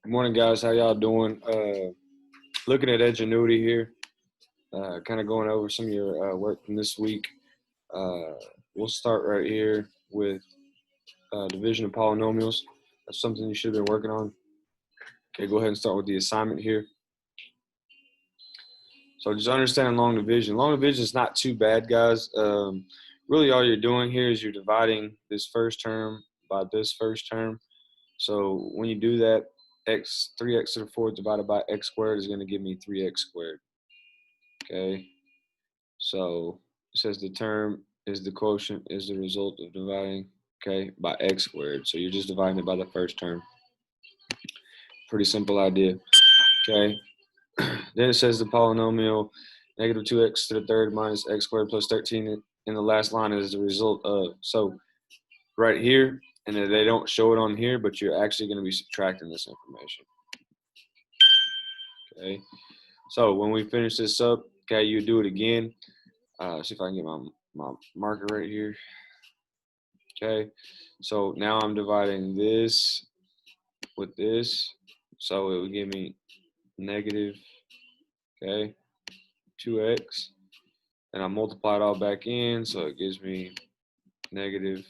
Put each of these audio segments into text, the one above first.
Good morning, guys. How y'all doing? Looking at Edgenuity here, kind of going over some of your work from this week. We'll start right here with division of polynomials. That's something you should have been working on. Okay, go ahead and start with the assignment here. So just understanding long division. Long division is not too bad, guys. Really all you're doing here is you're dividing this first term by this first term. So when you do that, 3x to the fourth divided by x squared is going to give me 3x squared. Okay, so it says the term is the quotient is the result of dividing, okay, by x squared. So you're just dividing it by the first term. Pretty simple idea. Okay, then it says the polynomial negative 2x to the third minus x squared plus 13 in the last line is the result of. So right here, and they don't show it on here, but you're actually going to be subtracting this information. Okay, so when we finish this up, okay, you do it again. See if I can get my marker right here. Okay, so now I'm dividing this with this, so it would give me negative, okay, 2x, and I multiply it all back in, so it gives me negative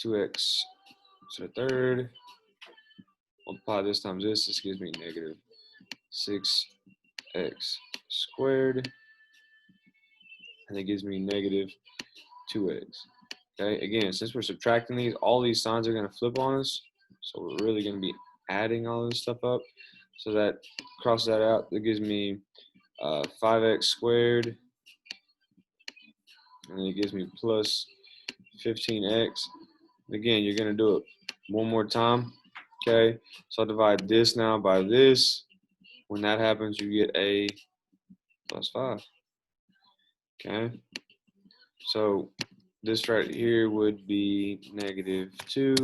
2x to the third. Multiply this times this gives me negative 6x squared, and it gives me negative 2x. Okay, again, since we're subtracting these, all these signs are going to flip on us, so we're really going to be adding all this stuff up. So that cross that out, that gives me 5x squared, and then it gives me plus 15x. Again, you're going to do it one more time. Okay, so I'll divide this now by this. When that happens, you get a plus 5. Okay, so this right here would be negative 2,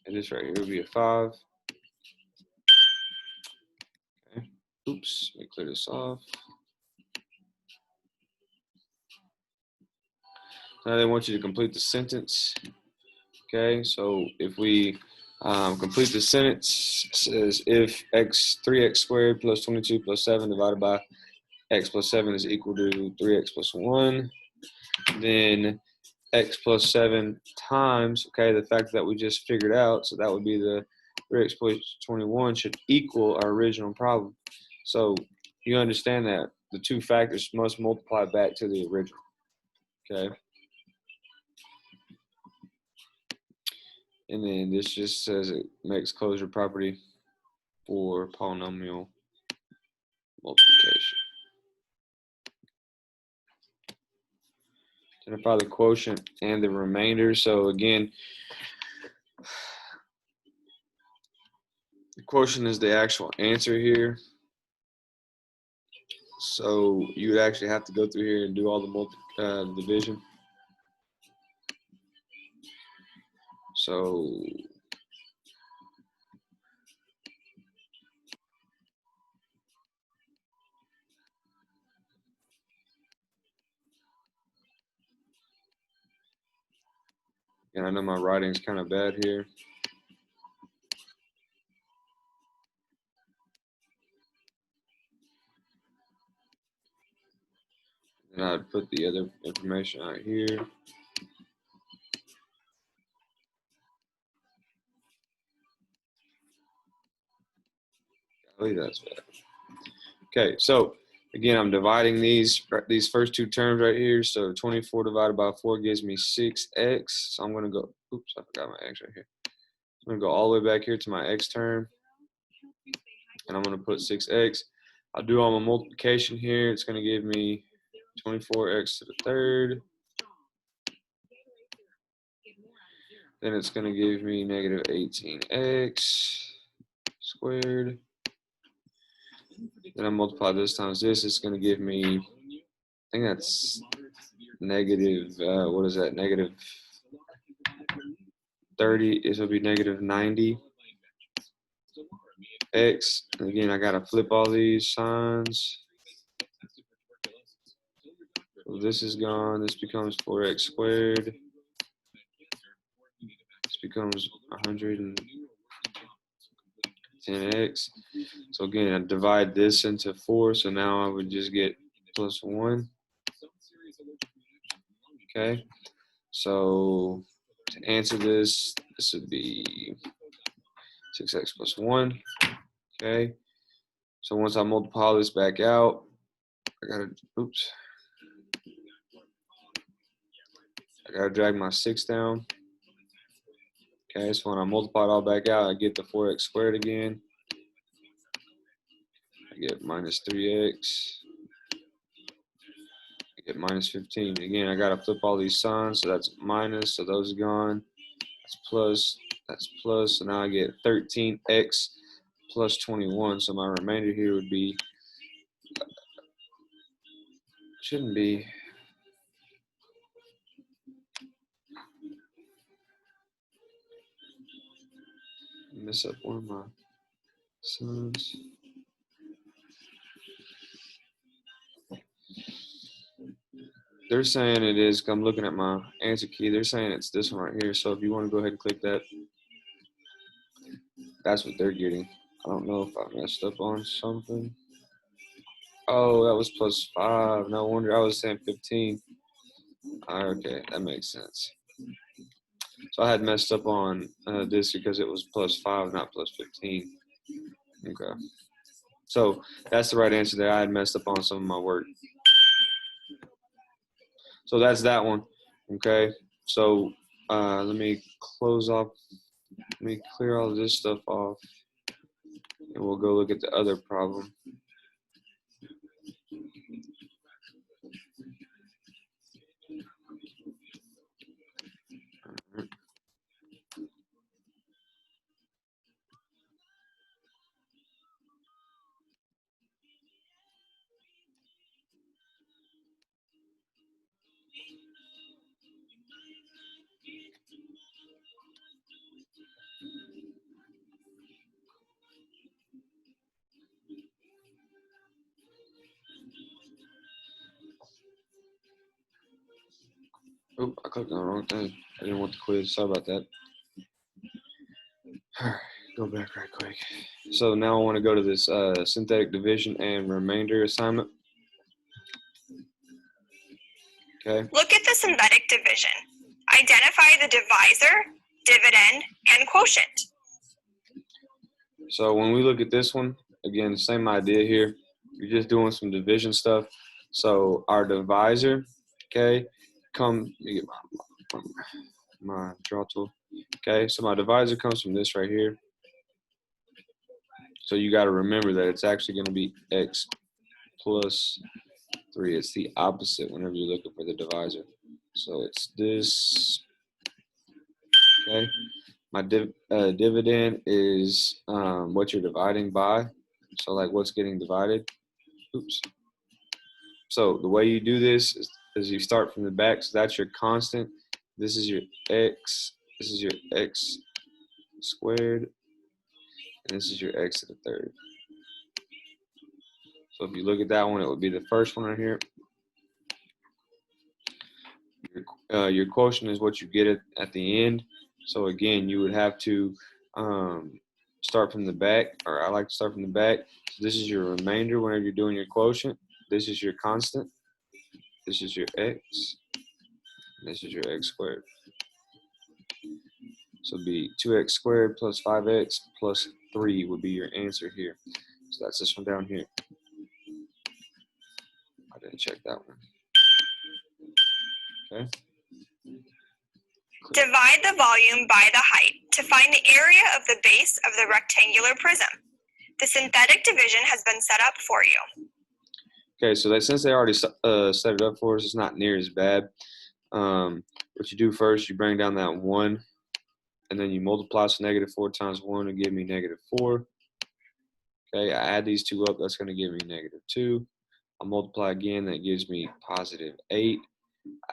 and this right here would be a 5. Okay, oops, let me clear this off. Now they want you to complete the sentence. Okay, so if we complete the sentence, it says if 3x squared plus 22 plus 7 divided by x plus 7 is equal to 3x plus 1, then x plus 7 times, okay, the fact that we just figured out, so that would be the 3x plus 21 should equal our original problem. So you understand that the two factors must multiply back to the original, okay? And then this just says it makes closure property for polynomial multiplication. Identify the quotient and the remainder. So again, the quotient is the actual answer here. So you would actually have to go through here and do all the division. So and I know my writing's kind of bad here. And I'd put the other information out here. Golly, that's bad. Okay, so again, I'm dividing these first two terms right here. So 24 divided by 4 gives me 6x. So I'm going to go, oops, I forgot my x right here. I'm going to go all the way back here to my x term. And I'm going to put 6x. I'll do all my multiplication here. It's going to give me 24x to the third. Then it's going to give me negative 18x squared. Then I multiply this times this. It's going to give me, I think that's negative, what is that? Negative 30. This will be negative 90x. And again, I got to flip all these signs. So this is gone. This becomes 4x squared. This becomes 100 and 10x. So again, I divide this into 4, so now I would just get plus 1. Okay, so to answer this, this would be 6x plus 1. Okay, so once I multiply this back out, I gotta drag my 6 down. Okay, so when I multiply it all back out, I get the 4x squared again. I get minus 3x. I get minus 15. Again, I gotta flip all these signs, so that's minus, so those are gone. That's plus, so now I get 13x plus 21. So my remainder here would be, shouldn't be, mess up one of my sons. They're saying it is, I'm looking at my answer key, they're saying it's this one right here. So if you want to go ahead and click that, that's what they're getting. I don't know if I messed up on something. Oh, that was plus 5. No wonder I was saying 15. Okay, that makes sense. So I had messed up on this because it was plus 5, not plus 15. Okay. So that's the right answer there. I had messed up on some of my work. So that's that one. Okay. So let me close off. Let me clear all of this stuff off. And we'll go look at the other problem. Oh, I clicked on the wrong thing. I didn't want the quiz. Sorry about that. All right, go back right quick. So now I want to go to this synthetic division and remainder assignment. Okay. Look at the synthetic division. Identify the divisor, dividend, and quotient. So when we look at this one, again, same idea here. You're just doing some division stuff. So our divisor, okay, let me get my draw tool. Okay, so my divisor comes from this right here. So you got to remember that it's actually going to be x plus 3. It's the opposite whenever you're looking for the divisor. So it's this. Okay, my dividend is what you're dividing by. So like what's getting divided. Oops. So the way you do this is you start from the back. So that's your constant. This is your x. This is your x squared. And this is your x to the third. So if you look at that one, it would be the first one right here. Your quotient is what you get at the end. So again, you would have to start from the back, or I like to start from the back. So this is your remainder whenever you're doing your quotient. This is your constant. This is your x. And this is your x squared. So it'd be 2x squared plus 5x plus 3 would be your answer here. So that's this one down here. I didn't check that one. Okay. Divide the volume by the height to find the area of the base of the rectangular prism. The synthetic division has been set up for you. Okay, so since they already set it up for us, it's not near as bad. What you do first, you bring down that 1, and then you multiply, so negative 4 times 1 will give me negative 4. Okay, I add these two up, that's going to give me negative 2. I multiply again, that gives me positive 8.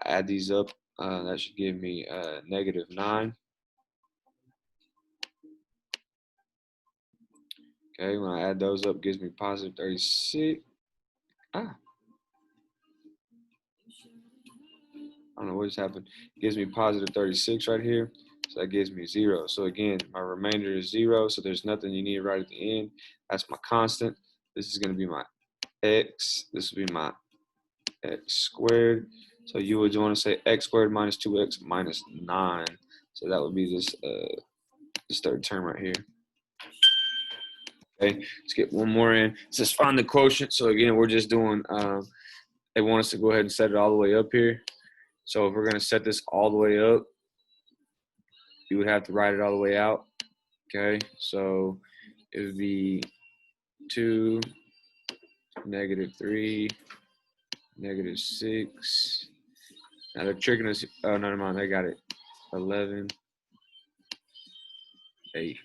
I add these up, that should give me negative 9. Okay, when I add those up, it gives me positive 36. I don't know what just happened. It gives me positive 36 right here. So that gives me 0. So again, my remainder is 0. So there's nothing you need right at the end. That's my constant. This is going to be my x. This will be my x squared. So you would want to say x squared minus 2x minus 9. So that would be this third term right here. Okay, let's get one more in. It says find the quotient. So again, we're just doing, they want us to go ahead and set it all the way up here. So if we're going to set this all the way up, you would have to write it all the way out. Okay, so it would be 2, -3, -6. Now they're tricking us. Oh, no, never mind. They got it. 11, 8.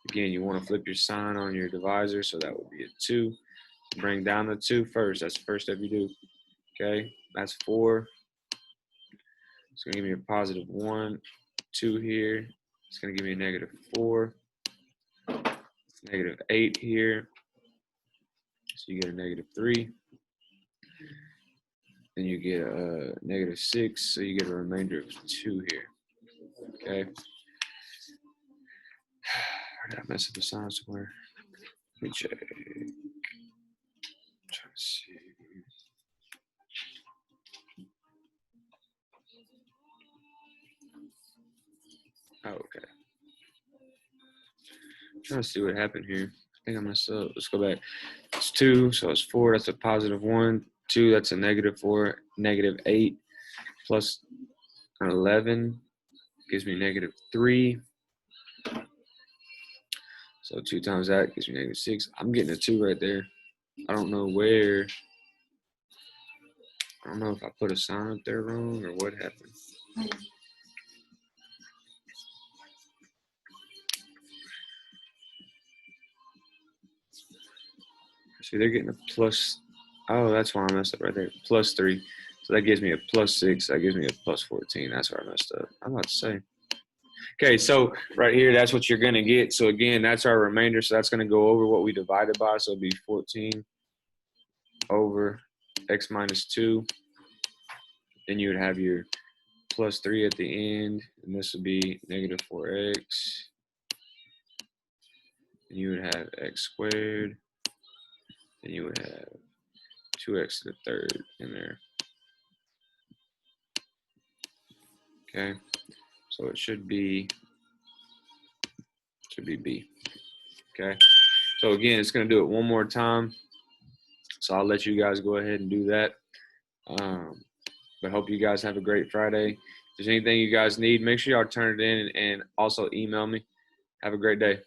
Again, you want to flip your sign on your divisor, so that would be a 2. Bring down the 2 first. That's the first step you do. Okay, that's 4. It's going to give me a positive 1, 2 here. It's going to give me a -4. It's -8 here. So you get a -3. Then you get a -6. So you get a remainder of 2 here. Okay. Or did I mess up the sign somewhere? Let me check. I'm trying to see. Oh, okay. I'm trying to see what happened here. I think I messed up. Let's go back. It's 2, so it's 4. That's a positive 1. 2, that's a -4. -8 plus an 11 gives me -3. So 2 times that gives me -6. I'm getting a 2 right there. I don't know where. I don't know if I put a sign up there wrong or what happened. See, they're getting a plus. Oh, that's why I messed up right there. +3. So that gives me a +6. That gives me a +14. That's where I messed up. I'm about to say. Okay, so right here, that's what you're going to get. So again, that's our remainder. So that's going to go over what we divided by. So it'll be 14 over x minus 2. Then you would have your +3 at the end. And this would be -4x. And you would have x squared. And you would have 2x to the third in there. Okay, so it should be B. Okay, so again, it's going to do it one more time. So I'll let you guys go ahead and do that. But hope you guys have a great Friday. If there's anything you guys need, make sure y'all turn it in and also email me. Have a great day.